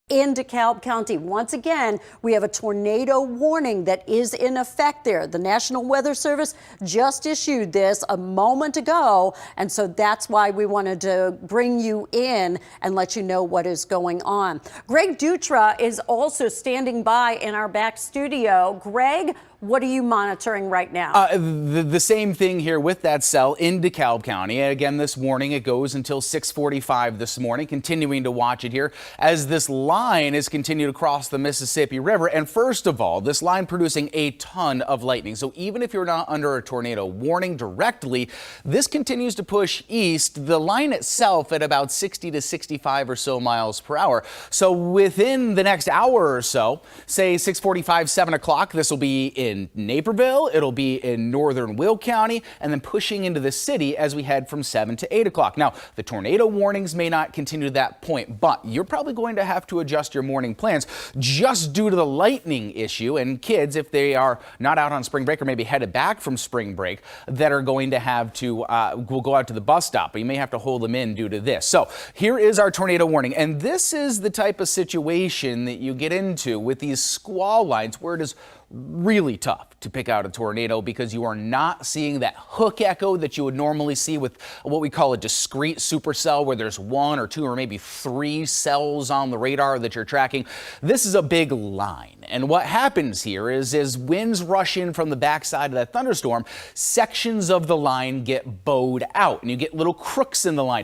in DeKalb County. Once again, we have a tornado warning that is in effect there. The National Weather Service just issued this a moment ago, and so that's why we wanted to bring you in and let you know what is going on. Greg Dutra is also standing by in our back studio. Greg, what are you monitoring right now? The same thing here with that cell in DeKalb County. Again, this warning, it goes until 6:45 this morning, continuing to watch it here as this line is continued across the Mississippi River. And first of all, this line producing a ton of lightning. So even if you're not under a tornado warning directly, this continues to push east. The line itself at about 60 to 65 or so miles per hour. So within the next hour or so, say 6:45, 7 o'clock, this will be in Naperville, it'll be in northern Will County, and then pushing into the city as we head from 7 to 8 o'clock. Now, the tornado warnings may not continue to that point, but you're probably going to have to adjust your morning plans just due to the lightning issue. And kids, if they are not out on spring break or maybe headed back from spring break, that are going to have to will go out to the bus stop, but you may have to hold them in due to this. So here is our tornado warning, and this is the type of situation that you get into with these squall lines where it is really tough to pick out a tornado because you are not seeing that hook echo that you would normally see with what we call a discrete supercell, where there's one or two or maybe three cells on the radar that you're tracking. This is a big line, and what happens here is as winds rush in from the backside of that thunderstorm, sections of the line get bowed out and you get little crooks in the line.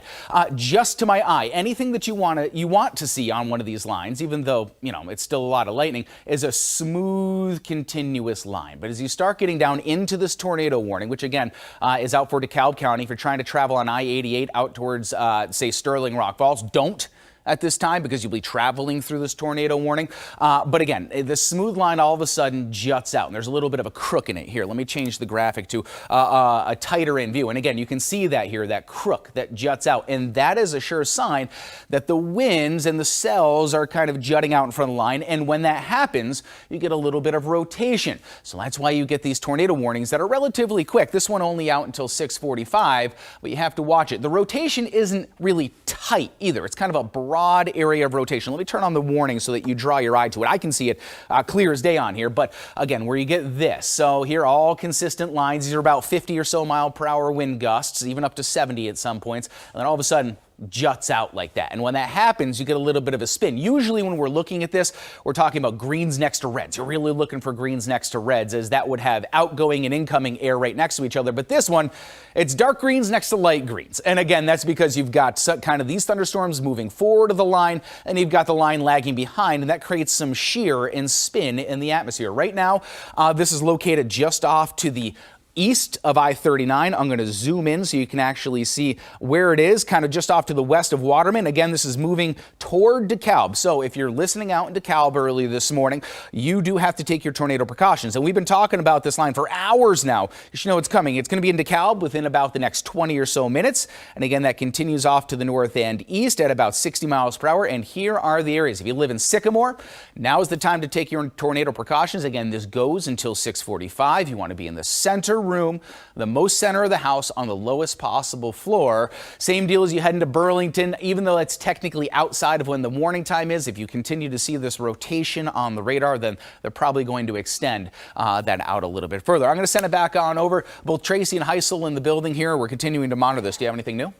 Just to my eye, anything that you want to see on one of these lines, even though it's still a lot of lightning, is a smooth continuous line. But as you start getting down into this tornado warning, which again is out for DeKalb County, if you're trying to travel on I-88 out towards say Sterling Rock Falls, don't at this time because you'll be traveling through this tornado warning. But again, the smooth line all of a sudden juts out and there's a little bit of a crook in it here. Let me change the graphic to a tighter in view. And again, you can see that here, that crook that juts out. And that is a sure sign that the winds and the cells are kind of jutting out in front of the line. And when that happens, you get a little bit of rotation. So that's why you get these tornado warnings that are relatively quick. This one only out until 6:45, but you have to watch it. The rotation isn't really tight either. It's kind of a broad area of rotation. Let me turn on the warning so that you draw your eye to it. I can see it clear as day on here, but again, where you get this. So here, all consistent lines. These are about 50 or so mile per hour wind gusts, even up to 70 at some points. And then all of a sudden, juts out like that. And when that happens, you get a little bit of a spin. Usually when we're looking at this, we're talking about greens next to reds. You're really looking for greens next to reds, as that would have outgoing and incoming air right next to each other. But this one, it's dark greens next to light greens. And again, that's because you've got kind of these thunderstorms moving forward of the line, and you've got the line lagging behind, and that creates some shear and spin in the atmosphere. Right now, this is located just off to the east of I-39. I'm going to zoom in so you can actually see where it is, kind of just off to the west of Waterman. Again, this is moving toward DeKalb. So if you're listening out in DeKalb early this morning, you do have to take your tornado precautions. And we've been talking about this line for hours now. You should know it's coming. It's going to be in DeKalb within about the next 20 or so minutes. And again, that continues off to the north and east at about 60 miles per hour. And here are the areas. If you live in Sycamore, now is the time to take your tornado precautions. Again, this goes until 6:45. You want to be in the center room, the most center of the house, on the lowest possible floor. Same deal as you head into Burlington, even though that's technically outside of when the warning time is. If you continue to see this rotation on the radar, then they're probably going to extend that out a little bit further. I'm going to send it back on over. Both Tracy and Heisel in the building here. We're continuing to monitor this. Do you have anything new?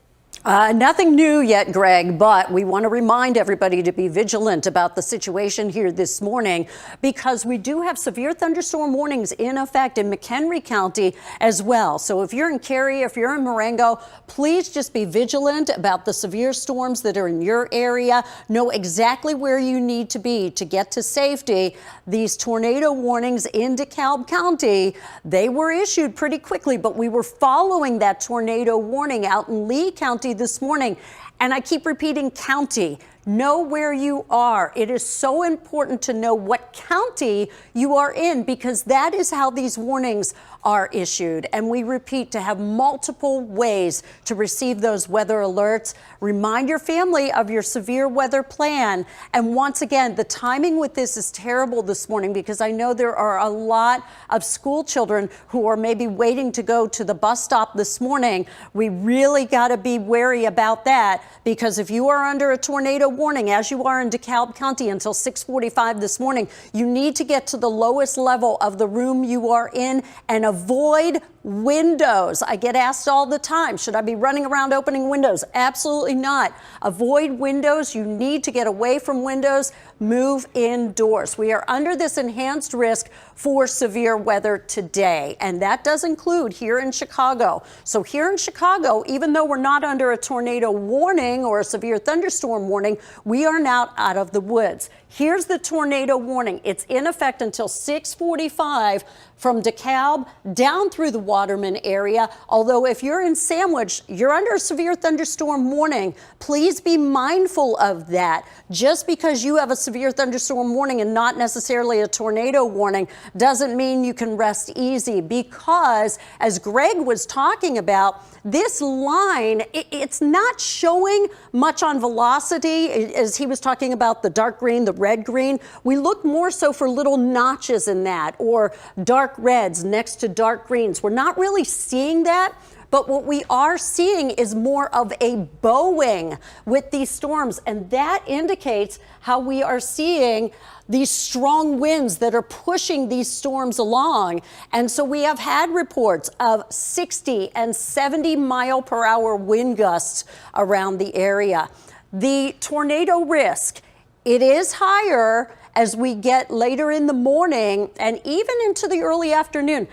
Nothing new yet, Greg, but we want to remind everybody to be vigilant about the situation here this morning because we do have severe thunderstorm warnings in effect in McHenry County as well. So if you're in Cary, if you're in Marengo, please just be vigilant about the severe storms that are in your area. Know exactly where you need to be to get to safety. These tornado warnings in DeKalb County, they were issued pretty quickly, but we were following that tornado warning out in Lee County this morning. And I keep repeating county. Know where you are. It is so important to know what county you are in because that is how these warnings are issued. And we repeat, to have multiple ways to receive those weather alerts. Remind your family of your severe weather plan. And once again, the timing with this is terrible this morning because I know there are a lot of school children who are maybe waiting to go to the bus stop this morning. We really got to be wary about that. because if you are under a tornado warning, as you are in DeKalb County until 6:45 this morning, you need to get to the lowest level of the room you are in and avoid windows. I get asked all the time, should I be running around opening windows? Absolutely not. Avoid windows. You need to get away from windows. Move indoors. We are under this enhanced risk for severe weather today, and that does include here in Chicago. So here in Chicago, even though we're not under a tornado warning or a severe thunderstorm warning, we are now out of the woods. Here's the tornado warning. It's in effect until 6:45 from DeKalb down through the Waterman area. Although if you're in Sandwich, you're under a severe thunderstorm warning. Please be mindful of that. Just because you have a severe thunderstorm warning and not necessarily a tornado warning doesn't mean you can rest easy, because as Greg was talking about, this line, it's not showing much on velocity. As he was talking about the dark green, the red green, we look more so for little notches in that, or dark reds next to dark greens. We're not really seeing that. But what we are seeing is more of a bowing with these storms, and that indicates how we are seeing these strong winds that are pushing these storms along. And so we have had reports of 60 and 70 mile per hour wind gusts around the area. The tornado risk, it is higher as we get later in the morning and even into the early afternoon.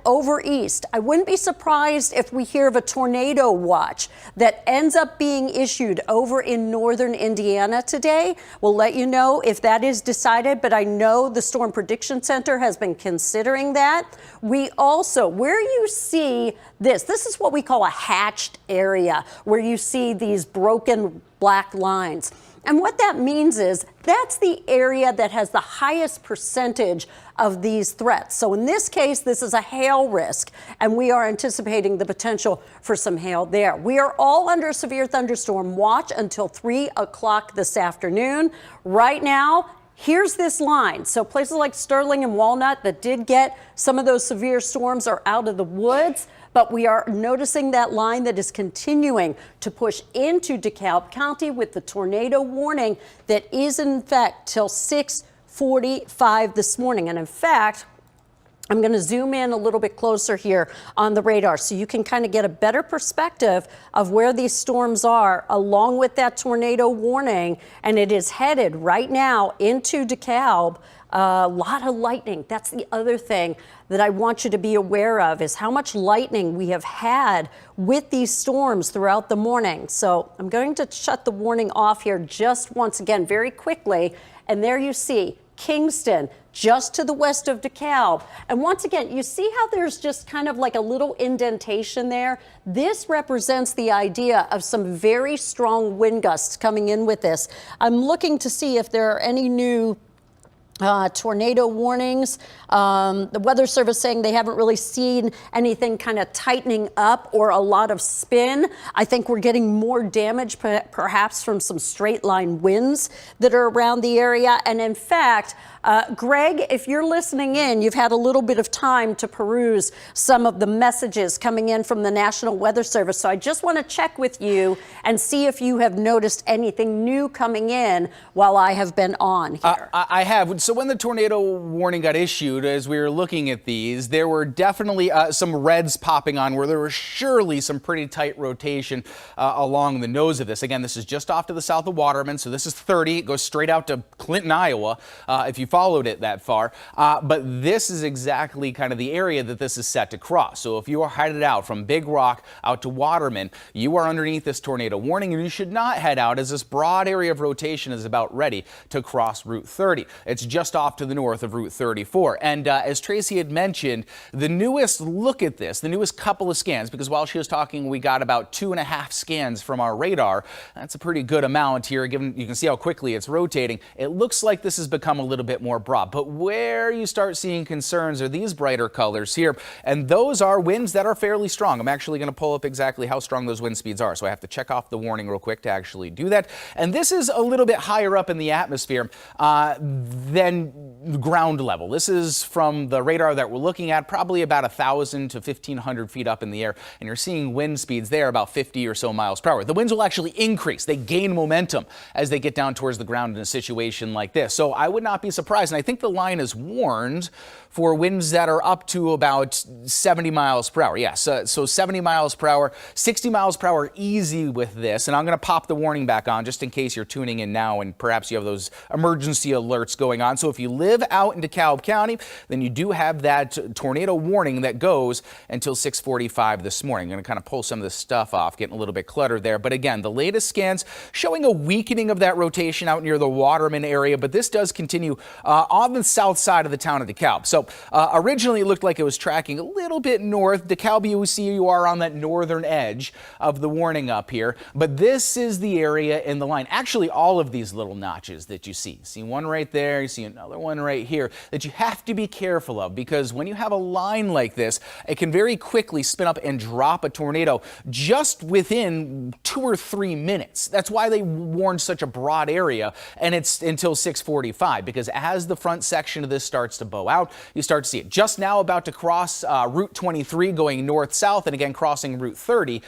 Over east, I wouldn't be surprised if we hear of a tornado watch that ends up being issued over in northern Indiana today. We'll let you know if that is decided, but I know the Storm Prediction Center has been considering that. We also, where you see this is what we call a hatched area, where you see these broken black lines. And what that means is that's the area that has the highest percentage of these threats. So in this case, this is a hail risk, and we are anticipating the potential for some hail there. We are all under severe thunderstorm watch until 3 o'clock this afternoon. Right now, here's this line. So places like Sterling and Walnut that did get some of those severe storms are out of the woods. But we are noticing that line that is continuing to push into DeKalb County with the tornado warning that is in effect till 6:45 this morning. And in fact, I'm going to zoom in a little bit closer here on the radar so you can kind of get a better perspective of where these storms are along with that tornado warning. And it is headed right now into DeKalb. A lot of lightning. That's the other thing that I want you to be aware of, is how much lightning we have had with these storms throughout the morning. So I'm going to shut the warning off here just once again very quickly. And there you see Kingston, just to the west of DeKalb. And once again, you see how there's just kind of like a little indentation there? This represents the idea of some very strong wind gusts coming in with this. I'm looking to see if there are any new tornado warnings. The Weather Service saying they haven't really seen anything kind of tightening up or a lot of spin. I think we're getting more damage perhaps from some straight line winds that are around the area. And in fact, Greg, if you're listening in, you've had a little bit of time to peruse some of the messages coming in from the National Weather Service. So I just want to check with you and see if you have noticed anything new coming in while I have been on here. I have. So when the tornado warning got issued, as we were looking at these, there were definitely some reds popping on where there was surely some pretty tight rotation along the nose of this. Again, this is just off to the south of Waterman, so this is 30. It goes straight out to Clinton, Iowa, if you followed it that far. But this is exactly kind of the area that this is set to cross. So if you are headed out from Big Rock out to Waterman, you are underneath this tornado warning, and you should not head out as this broad area of rotation is about ready to cross Route 30. It's just off to the north of Route 34. And as Tracy had mentioned, the newest look at this, the newest couple of scans, because while she was talking, we got about 2.5 scans from our radar. That's a pretty good amount here, given you can see how quickly it's rotating. It looks like this has become a little bit bit more broad. But where you start seeing concerns are these brighter colors here, and those are winds that are fairly strong. I'm actually going to pull up exactly how strong those wind speeds are, so I have to check off the warning real quick to actually do that. And this is a little bit higher up in the atmosphere than ground level. This is from the radar that we're looking at, probably about 1,000 to 1,500 feet up in the air, and you're seeing wind speeds there about 50 or so miles per hour. The winds will actually increase. They gain momentum as they get down towards the ground in a situation like this. So I would not be surprised, and I think the line is warned for winds that are up to about 70 miles per hour. Yes, so 70 miles per hour, 60 miles per hour easy with this. And I'm going to pop the warning back on just in case you're tuning in now and perhaps you have those emergency alerts going on. So if you live out in DeKalb County, then you do have that tornado warning that goes until 6:45 this morning. I'm going to kind of pull some of this stuff off, getting a little bit cluttered there. But again, the latest scans showing a weakening of that rotation out near the Waterman area, but this does continue on the south side of the town of DeKalb. So originally it looked like it was tracking a little bit north. DeKalb, you see you are on that northern edge of the warning up here, but this is the area in the line. Actually, all of these little notches that you see one right there, you see another one right here, that you have to be careful of, because when you have a line like this, it can very quickly spin up and drop a tornado just within 2 or 3 minutes. That's why they warned such a broad area, and it's until 6:45, because as the front section of this starts to bow out, you start to see it. Just now about to cross Route 23 going north-south, and again crossing Route 30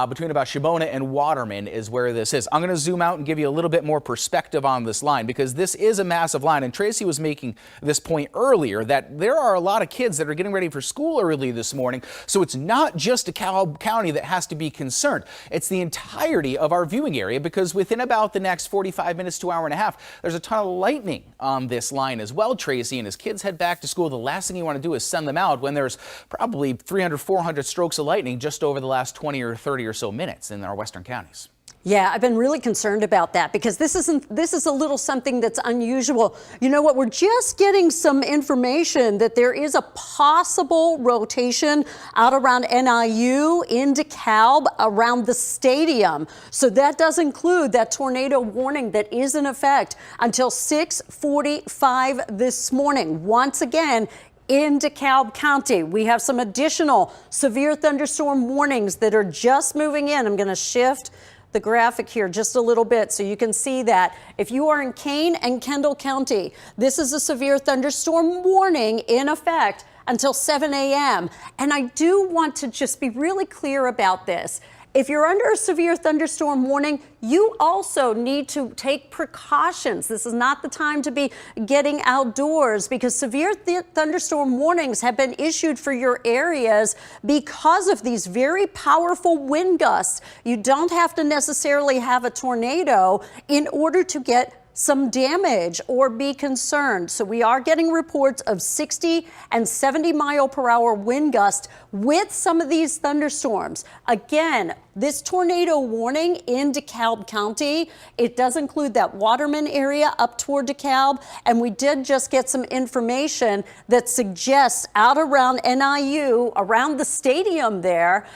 between about Shibona and Waterman is where this is. I'm going to zoom out and give you a little bit more perspective on this line, because this is a massive line, and Tracy was making this point earlier that there are a lot of kids that are getting ready for school early this morning, so it's not just DeKalb County that has to be concerned. It's the entirety of our viewing area, because within about the next 45 minutes to hour and a half, there's a ton of lightning on this line as well, Tracy, and as kids head back to school, the last thing you want to do is send them out when there's probably 300, 400 strokes of lightning just over the last 20 or 30 or so minutes in our western counties. Yeah, I've been really concerned about that, because this is a little something that's unusual. You know what? We're just getting some information that there is a possible rotation out around NIU in DeKalb around the stadium. So that does include that tornado warning that is in effect until 6:45 this morning. Once again, in DeKalb County, we have some additional severe thunderstorm warnings that are just moving in. I'm going to shift the graphic here just a little bit so you can see that. If you are in Kane and Kendall County, this is a severe thunderstorm warning in effect until 7 a.m. And I do want to just be really clear about this. If you're under a severe thunderstorm warning, you also need to take precautions. This is not the time to be getting outdoors, because severe thunderstorm warnings have been issued for your areas because of these very powerful wind gusts. You don't have to necessarily have a tornado in order to get some damage or be concerned. So we are getting reports of 60 and 70 mile per hour wind gusts with some of these thunderstorms. Again, this tornado warning in DeKalb County, it does include that Waterman area up toward DeKalb, and we did just get some information that suggests out around NIU, around the stadium there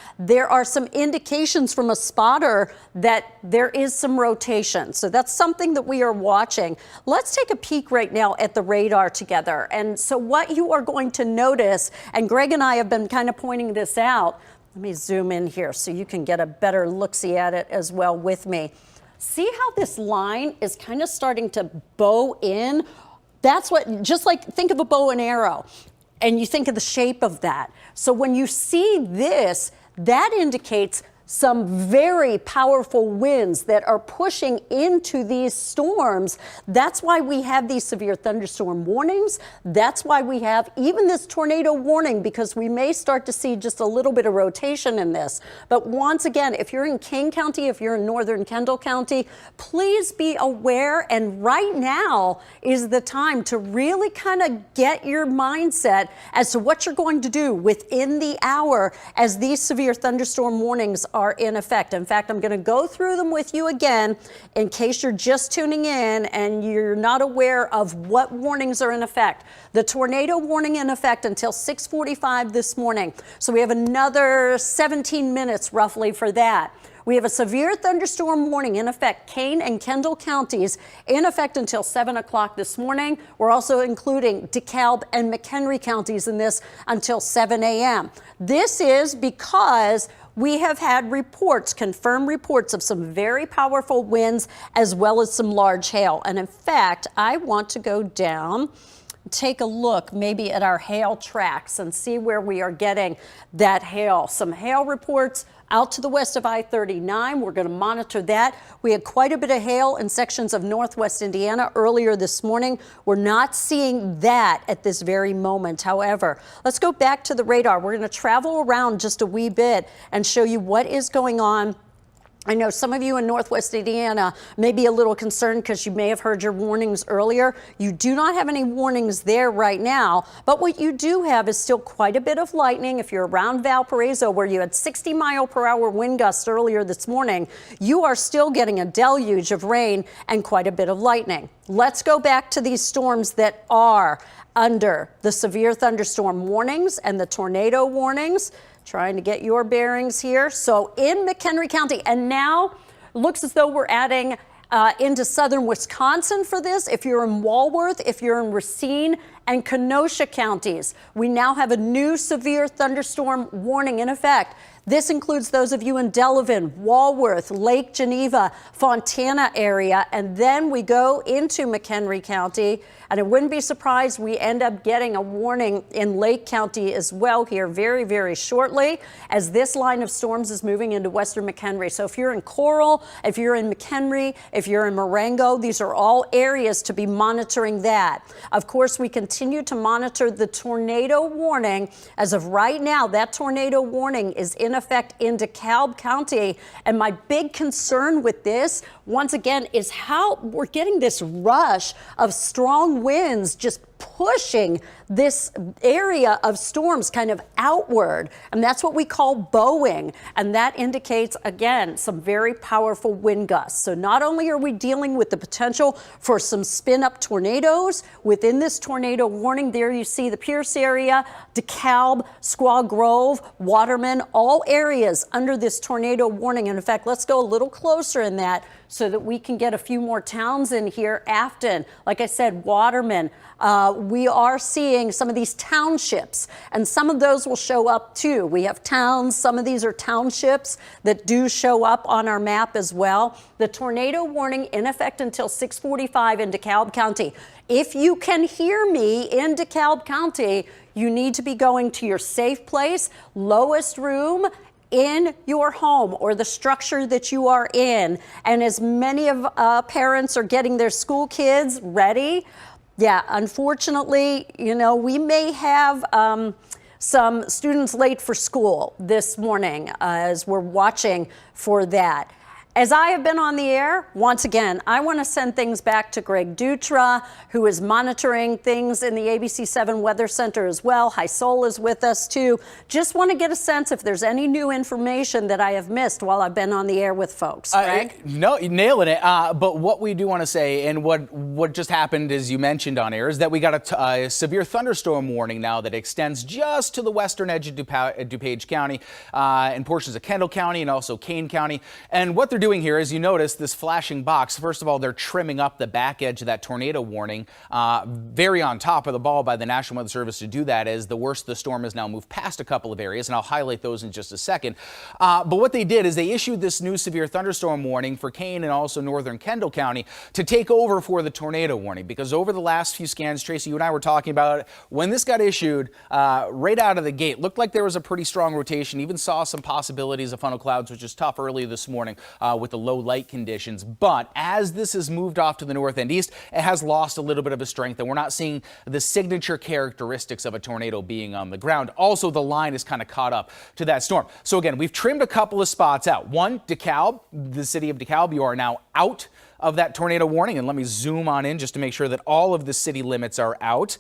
are some indications from a spotter that there is some rotation. So that's something that we are watching. Let's take a peek right now at the radar together. And so what you are going to notice, and Greg and I have been kind of pointing this out. Let me zoom in here so you can get a better look-see at it as well with me. See how this line is kind of starting to bow in? That's what, just like think of a bow and arrow, and you think of the shape of that. So when you see this, that indicates some very powerful winds that are pushing into these storms. That's why we have these severe thunderstorm warnings. That's why we have even this tornado warning, because we may start to see just a little bit of rotation in this. But once again, if you're in King County, if you're in northern Kendall County, please be aware. And right now is the time to really kind of get your mindset as to what you're going to do within the hour as these severe thunderstorm warnings are in effect. In fact, I'm going to go through them with you again in case you're just tuning in and you're not aware of what warnings are in effect. The tornado warning in effect until 6:45 this morning. So we have another 17 minutes roughly for that. We have a severe thunderstorm warning in effect, Kane and Kendall counties, in effect until 7 o'clock this morning. We're also including DeKalb and McHenry counties in this until 7 a.m. This is because we have had reports, confirmed reports of some very powerful winds as well as some large hail. And in fact, I want to go down, take a look maybe at our hail tracks and see where we are getting that hail. Some hail reports out to the west of I-39. We're going to monitor that. We had quite a bit of hail in sections of northwest Indiana earlier this morning. We're not seeing that at this very moment. However, let's go back to the radar. We're going to travel around just a wee bit and show you what is going on. I know some of you in Northwest Indiana may be a little concerned because you may have heard your warnings earlier. You do not have any warnings there right now, but what you do have is still quite a bit of lightning. If you're around Valparaiso, where you had 60-mile-per-hour wind gusts earlier this morning, you are still getting a deluge of rain and quite a bit of lightning. Let's go back to these storms that are under the severe thunderstorm warnings and the tornado warnings. Trying to get your bearings here. So in McHenry County, and now looks as though we're adding into southern Wisconsin for this. If you're in Walworth, if you're in Racine and Kenosha counties, we now have a new severe thunderstorm warning in effect. This includes those of you in Delavan, Walworth, Lake Geneva, Fontana area, and then we go into McHenry County, and it wouldn't be surprised we end up getting a warning in Lake County as well here very, very shortly as this line of storms is moving into western McHenry. So if you're in Coral, if you're in McHenry, if you're in Marengo, these are all areas to be monitoring that. Of course, we continue to monitor the tornado warning. As of right now, that tornado warning is in effect in DeKalb County. And my big concern with this, once again, is how we're getting this rush of strong winds just pushing this area of storms kind of outward. And that's what we call bowing. And that indicates, again, some very powerful wind gusts. So not only are we dealing with the potential for some spin-up tornadoes within this tornado warning, there you see the Pierce area, DeKalb, Squaw Grove, Waterman, all areas under this tornado warning. And in fact, let's go a little closer in that so that we can get a few more towns in here. Afton, like I said, Waterman. We are seeing some of these townships, and some of those will show up too. We have towns, some of these are townships that do show up on our map as well. The tornado warning in effect until 6:45 in DeKalb County. If you can hear me in DeKalb County, you need to be going to your safe place, lowest room in your home or the structure that you are in. And as many of parents are getting their school kids ready, yeah, unfortunately, you know, we may have some students late for school this morning as we're watching for that. As I have been on the air, once again, I want to send things back to Greg Dutra, who is monitoring things in the ABC7 Weather Center as well. Hisol is with us too. Just want to get a sense if there's any new information that I have missed while I've been on the air with folks. Greg? No, you're nailing it. But what we do want to say, and what just happened, as you mentioned on air, is that we got a severe thunderstorm warning now that extends just to the western edge of DuPage County and portions of Kendall County and also Kane County. And what they're doing here is, you notice this flashing box. First of all, they're trimming up the back edge of that tornado warning. Very on top of the ball by the National Weather Service to do that, as the worst of the storm has now moved past a couple of areas, and I'll highlight those in just a second. But what they did is they issued this new severe thunderstorm warning for Kane and also northern Kendall County to take over for the tornado warning, because over the last few scans, Tracy, you and I were talking about it, when this got issued right out of the gate, looked like there was a pretty strong rotation, even saw some possibilities of funnel clouds, which is tough early this morning with the low light conditions. But as this has moved off to the north and east, it has lost a little bit of its strength, and we're not seeing the signature characteristics of a tornado being on the ground. Also, the line is kind of caught up to that storm. So again, we've trimmed a couple of spots out. One, DeKalb, the city of DeKalb, you are now out of that tornado warning. And let me zoom on in just to make sure that all of the city limits are out.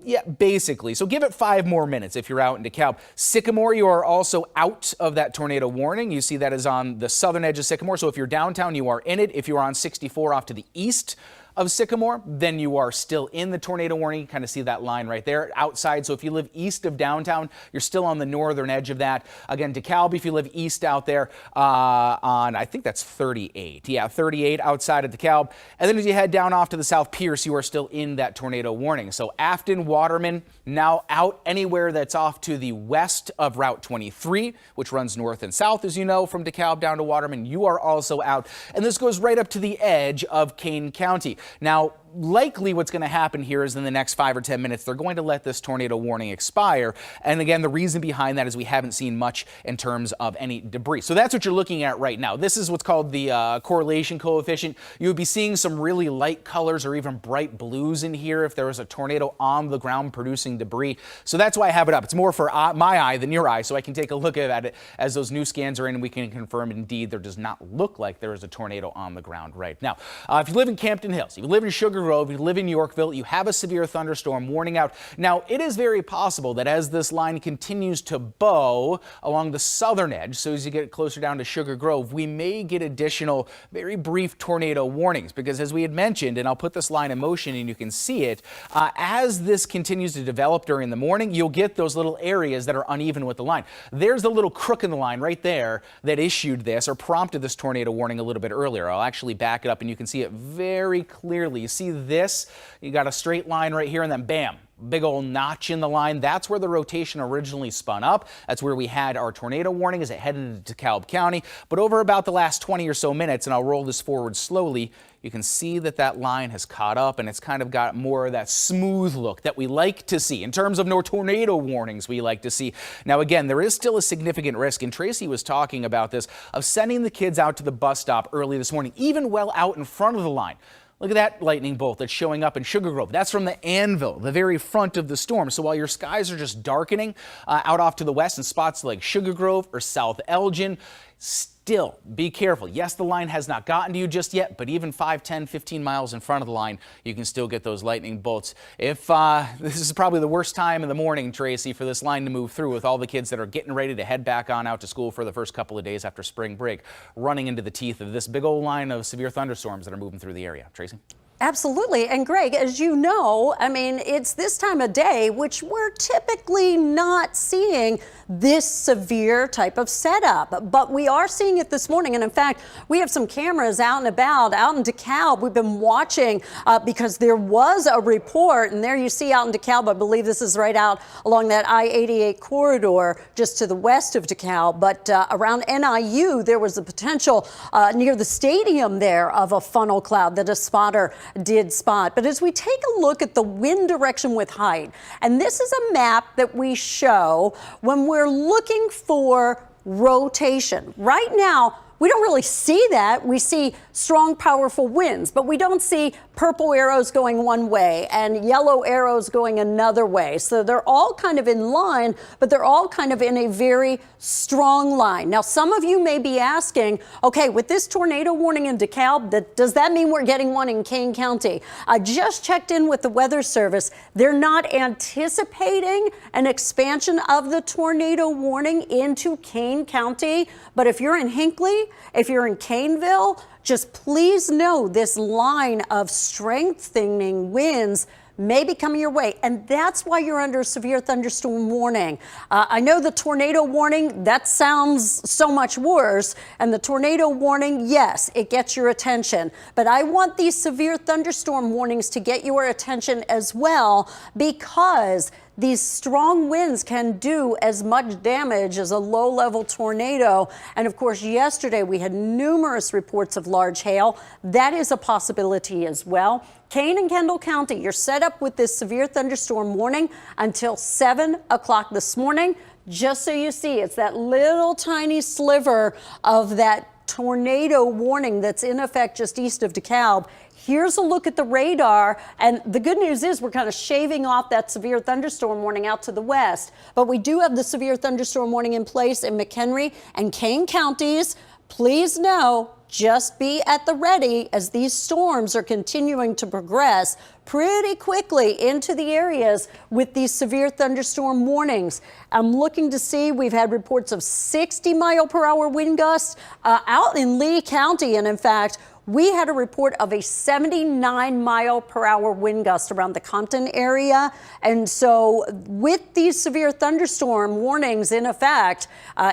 Yeah, basically. So give it 5 more minutes if you're out in DeKalb. Sycamore, you are also out of that tornado warning. You see that is on the southern edge of Sycamore. So if you're downtown, you are in it. If you're on 64 off to the east of Sycamore, then you are still in the tornado warning. You kind of see that line right there outside. So if you live east of downtown, you're still on the northern edge of that. Again, DeKalb, if you live east out there on, I think that's 38. Yeah, 38 outside of DeKalb. And then as you head down off to the South Pierce, you are still in that tornado warning. So Afton, Waterman, now out anywhere that's off to the west of Route 23, which runs north and south, as you know, from DeKalb down to Waterman, you are also out. And this goes right up to the edge of Kane County. Now, likely what's going to happen here is in the next 5 or 10 minutes, they're going to let this tornado warning expire. And again, the reason behind that is we haven't seen much in terms of any debris. So that's what you're looking at right now. This is what's called the correlation coefficient. You would be seeing some really light colors or even bright blues in here if there was a tornado on the ground producing debris. So that's why I have it up. It's more for my eye than your eye, so I can take a look at it as those new scans are in and we can confirm indeed there does not look like there is a tornado on the ground right now. If you live in Campton Hills, if you live in Sugar Grove, you live in Yorkville, you have a severe thunderstorm warning out. Now, it is very possible that as this line continues to bow along the southern edge, so as you get closer down to Sugar Grove, we may get additional very brief tornado warnings because as we had mentioned, and I'll put this line in motion and you can see it, as this continues to develop during the morning, you'll get those little areas that are uneven with the line. There's the little crook in the line right there that issued this or prompted this tornado warning a little bit earlier. I'll actually back it up and you can see it very clearly. You see this? You got a straight line right here and then bam, big old notch in the line. That's where the rotation originally spun up. That's where we had our tornado warning as it headed into DeKalb County. But over about the last 20 or so minutes, and I'll roll this forward slowly, you can see that that line has caught up and it's kind of got more of that smooth look that we like to see in terms of no tornado warnings we like to see. Now, again, there is still a significant risk, and Tracy was talking about this, of sending the kids out to the bus stop early this morning, even well out in front of the line. Look at that lightning bolt that's showing up in Sugar Grove. That's from the anvil, the very front of the storm. So while your skies are just darkening out off to the west in spots like Sugar Grove or South Elgin, still be careful. Yes, the line has not gotten to you just yet, but even 5, 10, 15 miles in front of the line, you can still get those lightning bolts. If this is probably the worst time in the morning, Tracy, for this line to move through with all the kids that are getting ready to head back on out to school for the first couple of days after spring break, running into the teeth of this big old line of severe thunderstorms that are moving through the area. Tracy? Absolutely. And Greg, as you know, I mean, it's this time of day, which we're typically not seeing this severe type of setup, but we are seeing it this morning. And in fact, we have some cameras out and about out in DeKalb. We've been watching because there was a report, and there you see out in DeKalb, I believe this is right out along that I-88 corridor just to the west of DeKalb, but around NIU, there was a potential near the stadium there of a funnel cloud that a spotter did spot. But as we take a look at the wind direction with height, and this is a map that we show when we're looking for rotation. Right now, we don't really see that. We see strong, powerful winds, but we don't see purple arrows going one way and yellow arrows going another way. So they're all kind of in line, but they're all kind of in a very strong line. Now, some of you may be asking, okay, with this tornado warning in DeKalb, does that mean we're getting one in Kane County? I just checked in with the Weather Service. They're not anticipating an expansion of the tornado warning into Kane County, but if you're in Hinckley, if you're in Caneville, just please know this line of strengthening winds may be coming your way, and that's why you're under a severe thunderstorm warning. I know the tornado warning, that sounds so much worse, and the tornado warning, yes, it gets your attention, but I want these severe thunderstorm warnings to get your attention as well, because these strong winds can do as much damage as a low-level tornado. And of course, yesterday we had numerous reports of large hail. That is a possibility as well. Kane and Kendall County, you're set up with this severe thunderstorm warning until 7 o'clock this morning. Just so you see, it's that little tiny sliver of that tornado warning that's in effect just east of DeKalb. Here's a look at the radar, and the good news is we're kind of shaving off that severe thunderstorm warning out to the west, but we do have the severe thunderstorm warning in place in McHenry and Kane counties. Please know, just be at the ready as these storms are continuing to progress pretty quickly into the areas with these severe thunderstorm warnings. I'm looking to see, we've had reports of 60-mile-per-hour wind gusts out in Lee County, and in fact, we had a report of a 79-mile-per-hour wind gust around the Compton area. And so with these severe thunderstorm warnings in effect,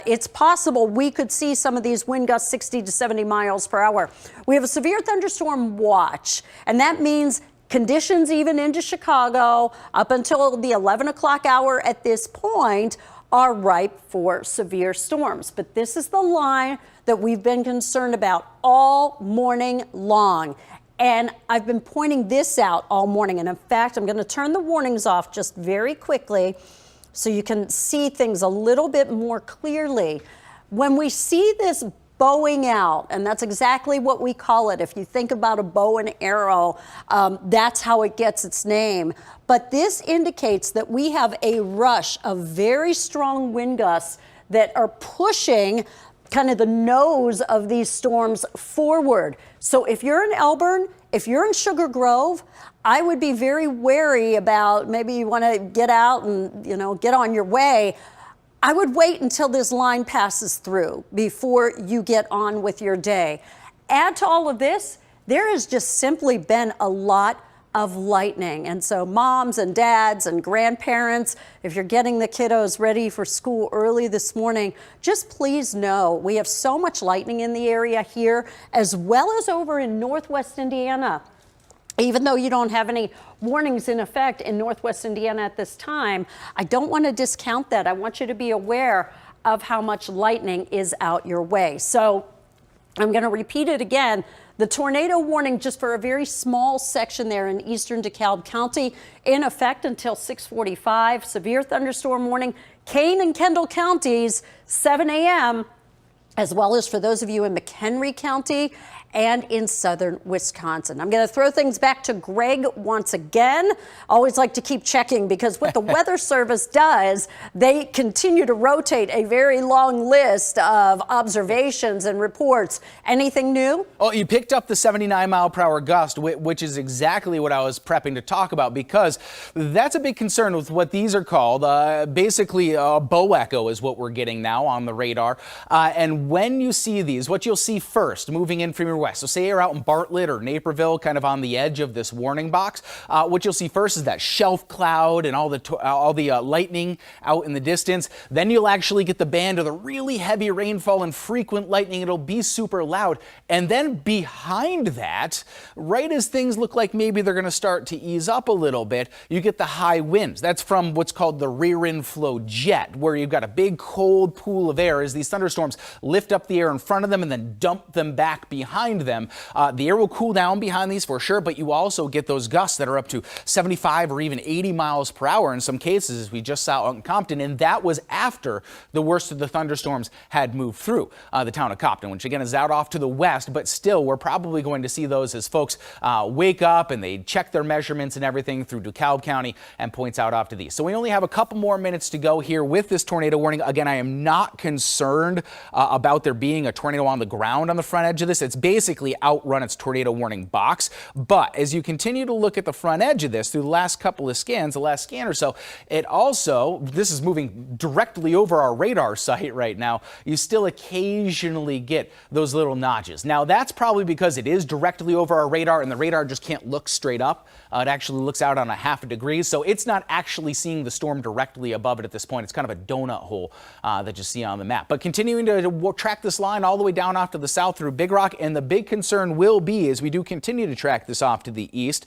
it's possible we could see some of these wind gusts 60 to 70 miles per hour. We have a severe thunderstorm watch, and that means conditions even into Chicago up until the 11 o'clock hour at this point are ripe for severe storms. But this is the line that we've been concerned about all morning long. And I've been pointing this out all morning. And in fact, I'm going to turn the warnings off just very quickly so you can see things a little bit more clearly. When we see this bowing out, and that's exactly what we call it. If you think about a bow and arrow, that's how it gets its name. But this indicates that we have a rush of very strong wind gusts that are pushing kind of the nose of these storms forward. So if you're in Elburn, if you're in Sugar Grove, I would be very wary about maybe you want to get out and, get on your way. I would wait until this line passes through before you get on with your day. Add to all of this, there has just simply been a lot of lightning. And so moms and dads and grandparents, if you're getting the kiddos ready for school early this morning, just please know we have so much lightning in the area here, as well as over in Northwest Indiana. Even though you don't have any warnings in effect in Northwest Indiana at this time, I don't want to discount that. I want you to be aware of how much lightning is out your way. So I'm going to repeat it again. The tornado warning just for a very small section there in eastern DeKalb County in effect until 6:45. Severe thunderstorm warning, Kane and Kendall counties, 7 a.m., as well as for those of you in McHenry County and in southern Wisconsin. I'm going to throw things back to Greg once again. Always like to keep checking because what the Weather Service does, they continue to rotate a very long list of observations and reports. Anything new? Oh, you picked up the 79-mile-per-hour gust, which is exactly what I was prepping to talk about, because that's a big concern with what these are called. Basically, a bow echo is what we're getting now on the radar. And when you see these, what you'll see first, moving in from your west, so say you're out in Bartlett or Naperville, kind of on the edge of this warning box, what you'll see first is that shelf cloud and all the lightning out in the distance. Then you'll actually get the band of the really heavy rainfall and frequent lightning. It'll be super loud. And then behind that, right as things look like maybe they're going to start to ease up a little bit, you get the high winds. That's from what's called the rear inflow jet, where you've got a big cold pool of air as these thunderstorms lift up the air in front of them and then dump them back behind them. The air will cool down behind these for sure, but you also get those gusts that are up to 75 or even 80 miles per hour in some cases, as we just saw out in Compton, and that was after the worst of the thunderstorms had moved through the town of Compton, which again is out off to the west, but still we're probably going to see those as folks wake up and they check their measurements and everything through DeKalb County and points out off to these. So we only have a couple more minutes to go here with this tornado warning. Again, I am not concerned about there being a tornado on the ground on the front edge of this. It's basically outrun its tornado warning box. But as you continue to look at the front edge of this through the last couple of scans, the last scan or so, this is moving directly over our radar site right now. You still occasionally get those little notches. Now that's probably because it is directly over our radar and the radar just can't look straight up. It actually looks out on a half a degree. So it's not actually seeing the storm directly above it at this point. It's kind of a donut hole that you see on the map. But continuing to track this line all the way down off to the south through Big Rock, and the big concern will be, as we do continue to track this off to the east,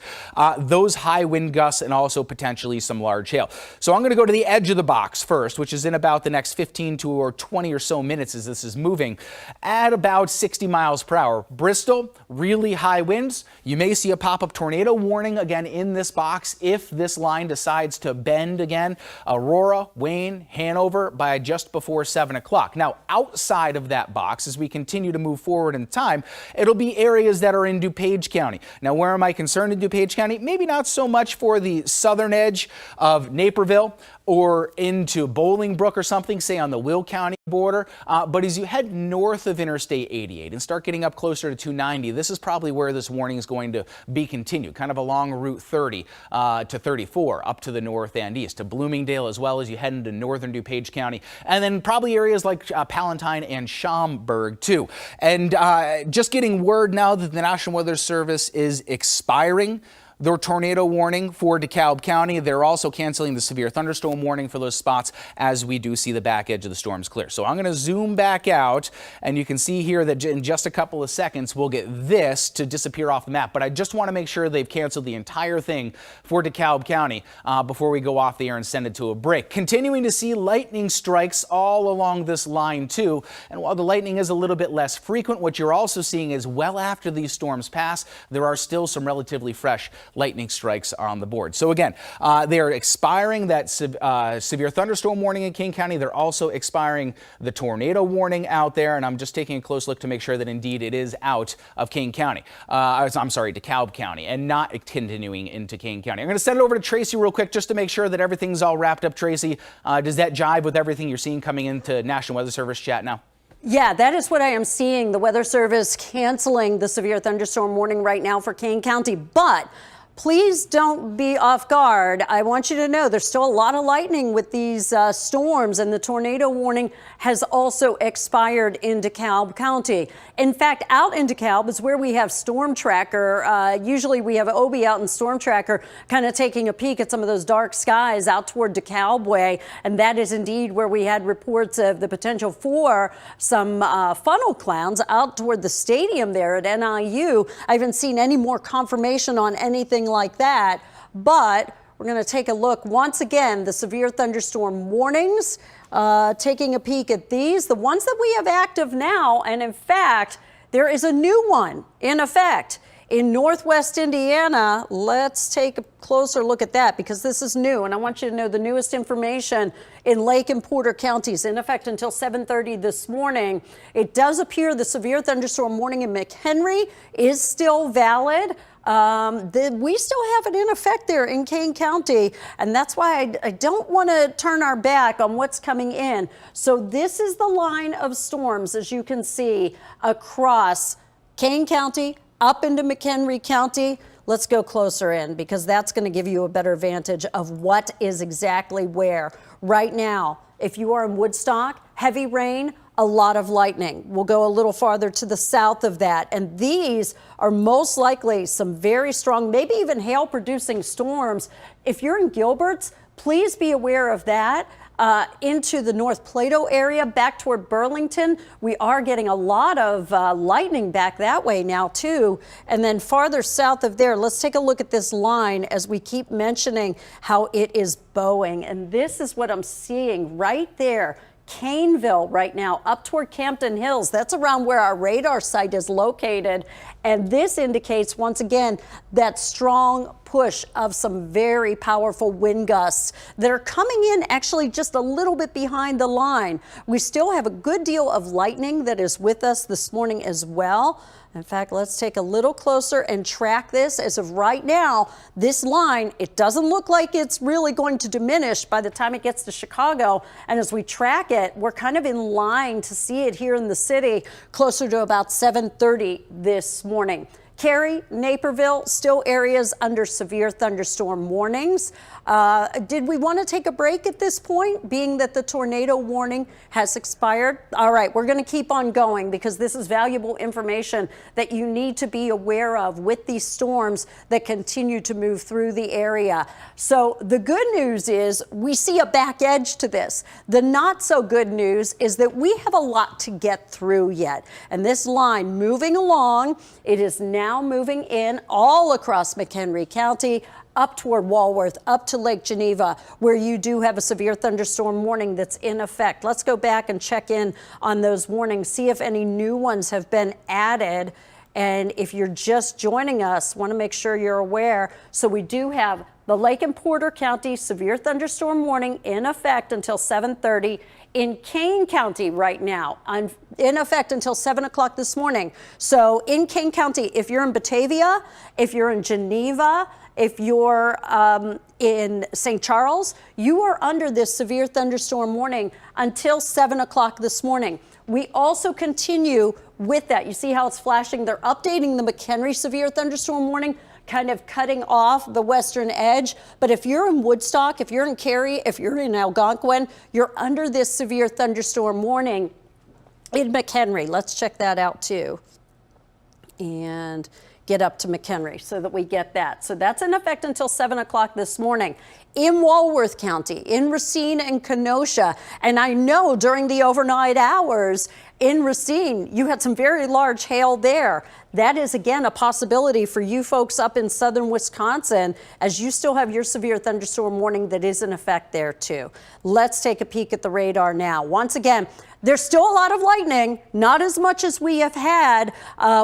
those high wind gusts and also potentially some large hail. So I'm going to go to the edge of the box first, which is in about the next 15 to or 20 or so minutes as this is moving at about 60 miles per hour. Bristol, really high winds. You may see a pop-up tornado warning again in this box if this line decides to bend again. Aurora, Wayne, Hanover by just before 7 o'clock. Now, outside of that box, as we continue to move forward in time, it'll be areas that are in DuPage County. Now, where am I concerned in DuPage County? Maybe not so much for the southern edge of Naperville or into Bolingbrook or something, say on the Will County border. But as you head north of Interstate 88 and start getting up closer to 290, this is probably where this warning is going to be continued, kind of along Route 30 to 34 up to the north and east, to Bloomingdale, as well as you head into northern DuPage County, and then probably areas like Palatine and Schaumburg too. And just getting getting word now that the National Weather Service is expiring their tornado warning for DeKalb County. They're also canceling the severe thunderstorm warning for those spots as we do see the back edge of the storms clear. So I'm going to zoom back out, and you can see here that in just a couple of seconds we'll get this to disappear off the map. But I just want to make sure they've canceled the entire thing for DeKalb County before we go off the air and send it to a break. Continuing to see lightning strikes all along this line too. And while the lightning is a little bit less frequent, what you're also seeing is well after these storms pass, there are still some relatively fresh lightning strikes are on the board. So again, they are expiring that severe thunderstorm warning in Kane County. They're also expiring the tornado warning out there. And I'm just taking a close look to make sure that indeed it is out of Kane County. I'm sorry, DeKalb County, and not continuing into Kane County. I'm going to send it over to Tracy real quick just to make sure that everything's all wrapped up. Tracy, does that jive with everything you're seeing coming into National Weather Service chat now? Yeah, that is what I am seeing. The Weather Service canceling the severe thunderstorm warning right now for Kane County. But please don't be off guard. I want you to know there's still a lot of lightning with these storms, and the tornado warning has also expired in DeKalb County. In fact, out in DeKalb is where we have Storm Tracker. Usually we have Obie out in Storm Tracker kind of taking a peek at some of those dark skies out toward DeKalb way. And that is indeed where we had reports of the potential for some funnel clouds out toward the stadium there at NIU. I haven't seen any more confirmation on anything like that, but we're going to take a look once again, the severe thunderstorm warnings, taking a peek at these, the ones that we have active now. And in fact, there is a new one in effect in Northwest Indiana. Let's take a closer look at that because this is new, and I want you to know the newest information in Lake and Porter counties in effect until 7:30 this morning. It does appear the severe thunderstorm warning in McHenry is still valid. We still have it in effect there in Kane County, and that's why I don't want to turn our back on what's coming in. So this is the line of storms, as you can see, across Kane County, up into McHenry County. Let's go closer in because that's going to give you a better vantage of what is exactly where. Right now, if you are in Woodstock, heavy rain, a lot of lightning. We'll go a little farther to the south of that. And these are most likely some very strong, maybe even hail-producing storms. If you're in Gilbert's, please be aware of that. Into the North Plato area, back toward Burlington, we are getting a lot of lightning back that way now, too. And then farther south of there, let's take a look at this line as we keep mentioning how it is bowing. And this is what I'm seeing right there. Caneville right now, up toward Campton Hills. That's around where our radar site is located. And this indicates, once again, that strong push of some very powerful wind gusts that are coming in actually just a little bit behind the line. We still have a good deal of lightning that is with us this morning as well. In fact, let's take a little closer and track this. As of right now, this line, it doesn't look like it's really going to diminish by the time it gets to Chicago. And as we track it, we're kind of in line to see it here in the city closer to about 7:30 this morning. Cary, Naperville, still areas under severe thunderstorm warnings. Did we want to take a break at this point, being that the tornado warning has expired? All right, we're going to keep on going because this is valuable information that you need to be aware of with these storms that continue to move through the area. So the good news is we see a back edge to this. The not so good news is that we have a lot to get through yet. And this line moving along, it is now moving in all across McHenry County, up toward Walworth, up to Lake Geneva, where you do have a severe thunderstorm warning that's in effect. Let's go back and check in on those warnings, see if any new ones have been added. And if you're just joining us, want to make sure you're aware. So we do have the Lake and Porter County severe thunderstorm warning in effect until 7:30. In Kane County right now, in effect until 7 o'clock this morning. So in Kane County, if you're in Batavia, if you're in Geneva, if you're in St. Charles, you are under this severe thunderstorm warning until 7 o'clock this morning. We also continue with that. You see how it's flashing? They're updating the McHenry severe thunderstorm warning, kind of cutting off the western edge. But if you're in Woodstock, if you're in Cary, if you're in Algonquin, you're under this severe thunderstorm warning in McHenry. Let's check that out too. and get up to McHenry so that we get that. So that's in effect until 7 o'clock this morning. In Walworth County, in Racine and Kenosha, and I know during the overnight hours in Racine, you had some very large hail there. That is, again, a possibility for you folks up in southern Wisconsin, as you still have your severe thunderstorm warning that is in effect there, too. Let's take a peek at the radar now. Once again, there's still a lot of lightning, not as much as we have had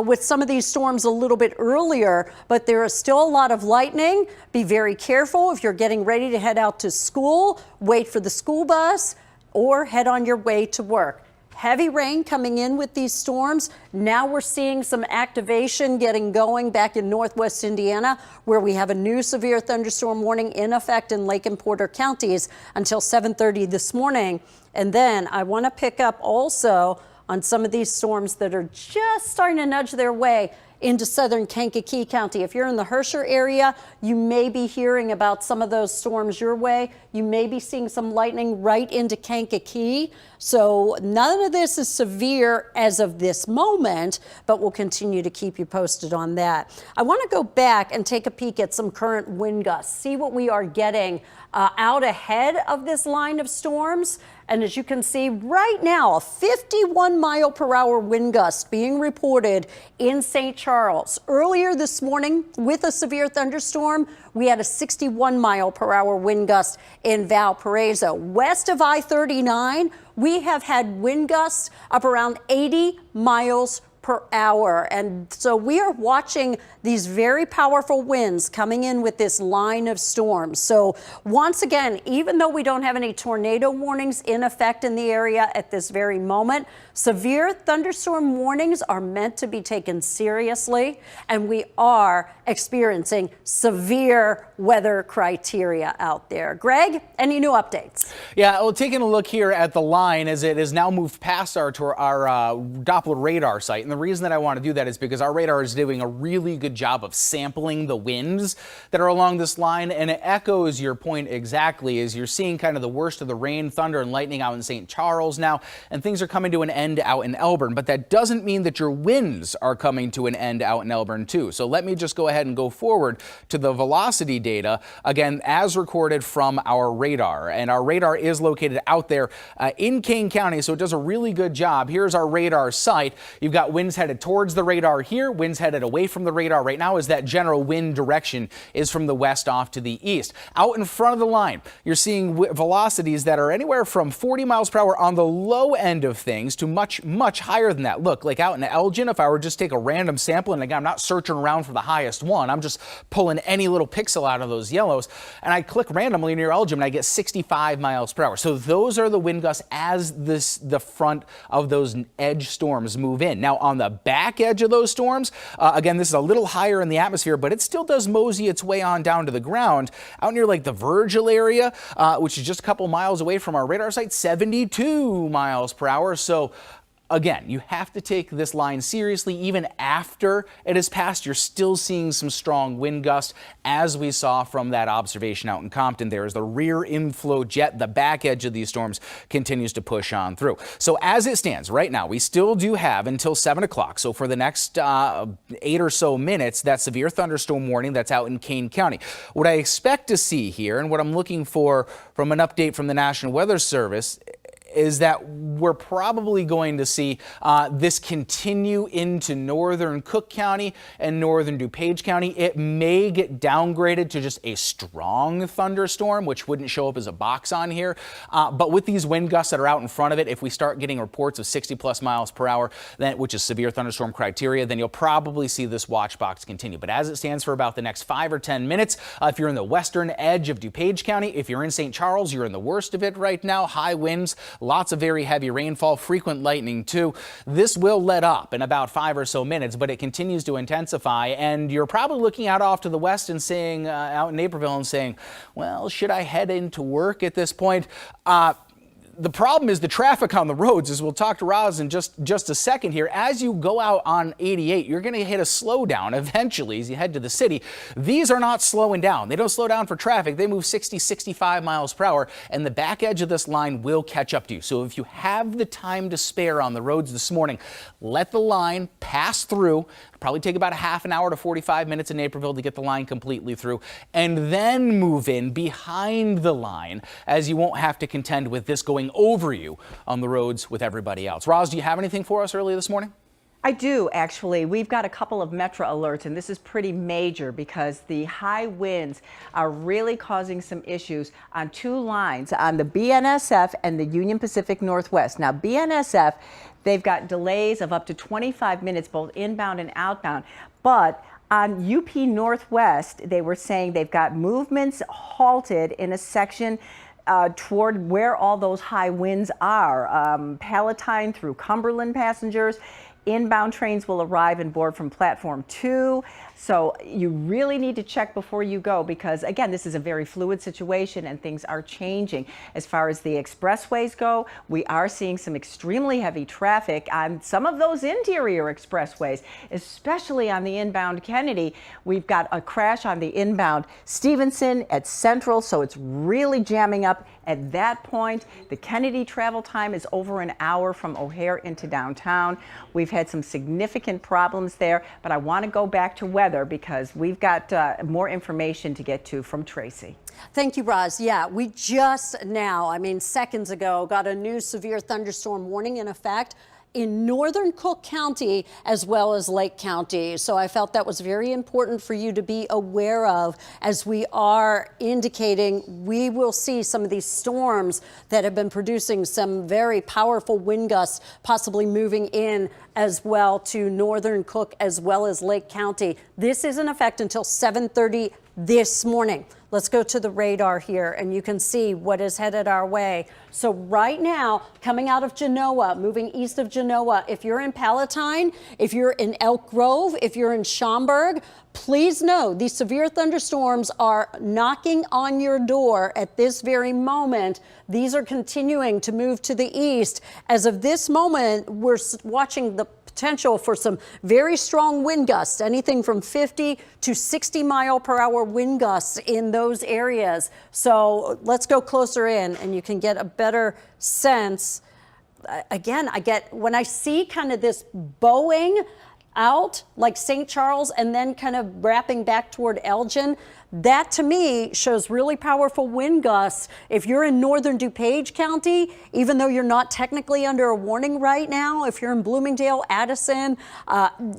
with some of these storms a little bit earlier, but there is still a lot of lightning. Be very careful if you're getting ready to head out to school, wait for the school bus, or head on your way to work. Heavy rain coming in with these storms. Now we're seeing some activation getting going back in northwest Indiana, where we have a new severe thunderstorm warning in effect in Lake and Porter counties until 7:30 this morning. And then I want to pick up also on some of these storms that are just starting to nudge their way into southern Kankakee County. If you're in the Herscher area, you may be hearing about some of those storms your way. You may be seeing some lightning right into Kankakee. So none of this is severe as of this moment, but we'll continue to keep you posted on that. I want to go back and take a peek at some current wind gusts, see what we are getting out ahead of this line of storms. And as you can see right now, a 51-mile-per-hour wind gust being reported in St. Charles. Earlier this morning, with a severe thunderstorm, we had a 61-mile-per-hour wind gust in Valparaiso. West of I-39, we have had wind gusts up around 80 miles per hour. And so we are watching these very powerful winds coming in with this line of storms. So once again, even though we don't have any tornado warnings in effect in the area at this very moment, severe thunderstorm warnings are meant to be taken seriously, and we are experiencing severe weather criteria out there. Greg, any new updates? Yeah, well, taking a look here at the line as it has now moved past our Doppler radar site. And the reason that I want to do that is because our radar is doing a really good job of sampling the winds that are along this line. And it echoes your point exactly, as you're seeing kind of the worst of the rain, thunder, and lightning out in St. Charles now. And things are coming to an end out in Elburn. But that doesn't mean that your winds are coming to an end out in Elburn, too. So let me just go ahead and go forward to the velocity data, again, as recorded from our radar. And our radar is located out there in Kane County, so it does a really good job. Here's our radar site. You've got winds headed towards the radar here, winds headed away from the radar right now, as that general wind direction is from the west off to the east. Out in front of the line, you're seeing velocities that are anywhere from 40 miles per hour on the low end of things to much, much higher than that. Look, like out in Elgin, if I were just take a random sample, and again, I'm not searching around for the highest one, I'm just pulling any little pixel out of those yellows, and I click randomly near Elgin, and I get 65 miles per hour. So those are the wind gusts as the front of those edge storms move in. Now, on the back edge of those storms, again, this is a little higher in the atmosphere, but it still does mosey its way on down to the ground. Out near like the Virgil area, which is just a couple miles away from our radar site, 72 miles per hour. So again, you have to take this line seriously. Even after it has passed, you're still seeing some strong wind gusts, as we saw from that observation out in Compton. There is the rear inflow jet. The back edge of these storms continues to push on through. So as it stands right now, we still do have until 7 o'clock. So for the next 8 or so minutes, that severe thunderstorm warning that's out in Kane County. What I expect to see here, and what I'm looking for from an update from the National Weather Service, is that we're probably going to see this continue into northern Cook County and northern DuPage County. It may get downgraded to just a strong thunderstorm, which wouldn't show up as a box on here. But with these wind gusts that are out in front of it, if we start getting reports of 60 plus miles per hour, then, which is severe thunderstorm criteria, then you'll probably see this watch box continue. But as it stands for about the next 5 or 10 minutes, if you're in the western edge of DuPage County, if you're in St. Charles, you're in the worst of it right now. High winds, lots of very heavy rainfall, frequent lightning too. This will let up in about 5 or so minutes, but it continues to intensify. And you're probably looking out off to the west and saying, out in Naperville, and saying, well, should I head into work at this point? the problem is the traffic on the roads, as we'll talk to Roz in just a second here. As you go out on 88, you're going to hit a slowdown eventually as you head to the city. These are not slowing down. They don't slow down for traffic. They move 60, 65 miles per hour, and the back edge of this line will catch up to you. So if you have the time to spare on the roads this morning, let the line pass through. It'll probably take about a half an hour to 45 minutes in Naperville to get the line completely through, and then move in behind the line, as you won't have to contend with this going over you on the roads with everybody else. Roz, do you have anything for us early this morning? I do, actually. We've got a couple of Metro alerts, and this is pretty major because the high winds are really causing some issues on two lines, on the BNSF and the Union Pacific Northwest. Now, BNSF, they've got delays of up to 25 minutes, both inbound and outbound, but on UP Northwest, they were saying they've got movements halted in a section toward where all those high winds are. Palatine through Cumberland passengers. Inbound trains will arrive and board from platform 2. So you really need to check before you go because, again, this is a very fluid situation and things are changing. As far as the expressways go, we are seeing some extremely heavy traffic on some of those interior expressways, especially on the inbound Kennedy. We've got a crash on the inbound Stevenson at Central, so it's really jamming up at that point. The Kennedy travel time is over an hour from O'Hare into downtown. We've had some significant problems there, but I want to go back to weather because we've got more information to get to from Tracy. Thank you, Roz. Yeah, we just now, seconds ago, got a new severe thunderstorm warning in effect in northern Cook County as well as Lake County. So I felt that was very important for you to be aware of as we are indicating we will see some of these storms that have been producing some very powerful wind gusts possibly moving in as well to northern Cook as well as Lake County. This is in effect until 7:30 this morning. Let's go to the radar here and you can see what is headed our way. So right now, coming out of Genoa, moving east of Genoa, if you're in Palatine, if you're in Elk Grove, if you're in Schaumburg, please know these severe thunderstorms are knocking on your door at this very moment. These are continuing to move to the east. As of this moment, we're watching the potential for some very strong wind gusts, anything from 50 to 60 mile per hour wind gusts in those areas. So let's go closer in and you can get a better sense. Again, when I see kind of this bowing out like St. Charles and then kind of wrapping back toward Elgin, that to me shows really powerful wind gusts. If you're in northern DuPage County, even though you're not technically under a warning right now, if you're in Bloomingdale, Addison,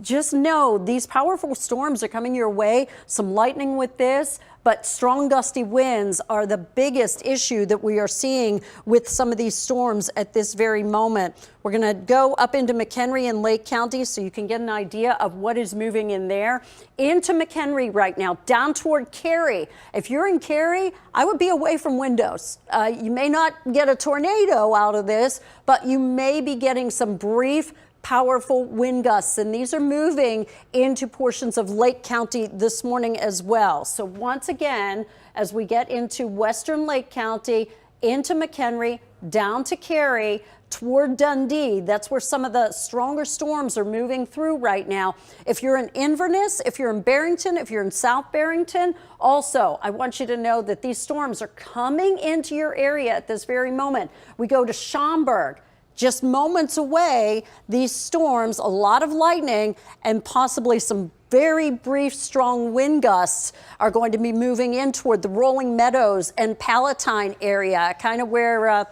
just know these powerful storms are coming your way. Some lightning with this, but strong gusty winds are the biggest issue that we are seeing with some of these storms at this very moment. We're going to go up into McHenry and Lake County so you can get an idea of what is moving in there. Into McHenry right now, down toward Cary. If you're in Cary, I would be away from windows. You may not get a tornado out of this, but you may be getting some brief powerful wind gusts, and these are moving into portions of Lake County this morning as well. So once again, as we get into western Lake County, into McHenry, down to Cary, toward Dundee, that's where some of the stronger storms are moving through right now. If you're in Inverness, if you're in Barrington, if you're in South Barrington, also, I want you to know that these storms are coming into your area at this very moment. We go to Schaumburg. Just moments away, these storms, a lot of lightning and possibly some very brief, strong wind gusts are going to be moving in toward the Rolling Meadows and Palatine area, kind of where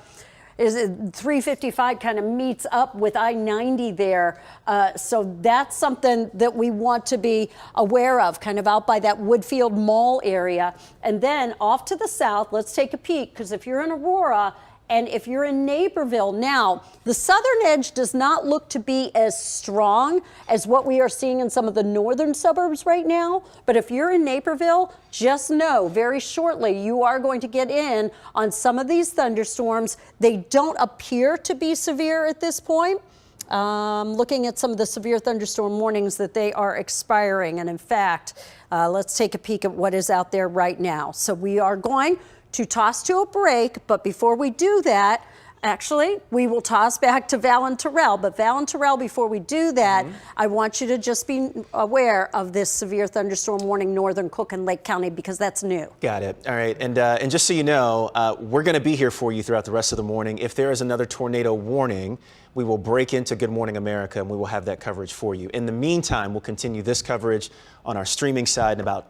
355 kind of meets up with I-90 there. So that's something that we want to be aware of, kind of out by that Woodfield Mall area. And then off to the south, let's take a peek, because if you're in Aurora, and if you're in Naperville, now, the southern edge does not look to be as strong as what we are seeing in some of the northern suburbs right now. But if you're in Naperville, just know very shortly you are going to get in on some of these thunderstorms. They don't appear to be severe at this point. Looking at some of the severe thunderstorm warnings that they are expiring. And in fact, let's take a peek at what is out there right now. So we are going to toss to a break, but before we do that, Actually, we will toss back to Val and Terrell. But Val and Terrell, before we do that, I want you to just be aware of this severe thunderstorm warning, northern Cook and Lake County, because that's new. Got it. All right. And just so you know, we're going to be here for you throughout the rest of the morning. If there is another tornado warning, we will break into Good Morning America and we will have that coverage for you. In the meantime, we'll continue this coverage on our streaming side in about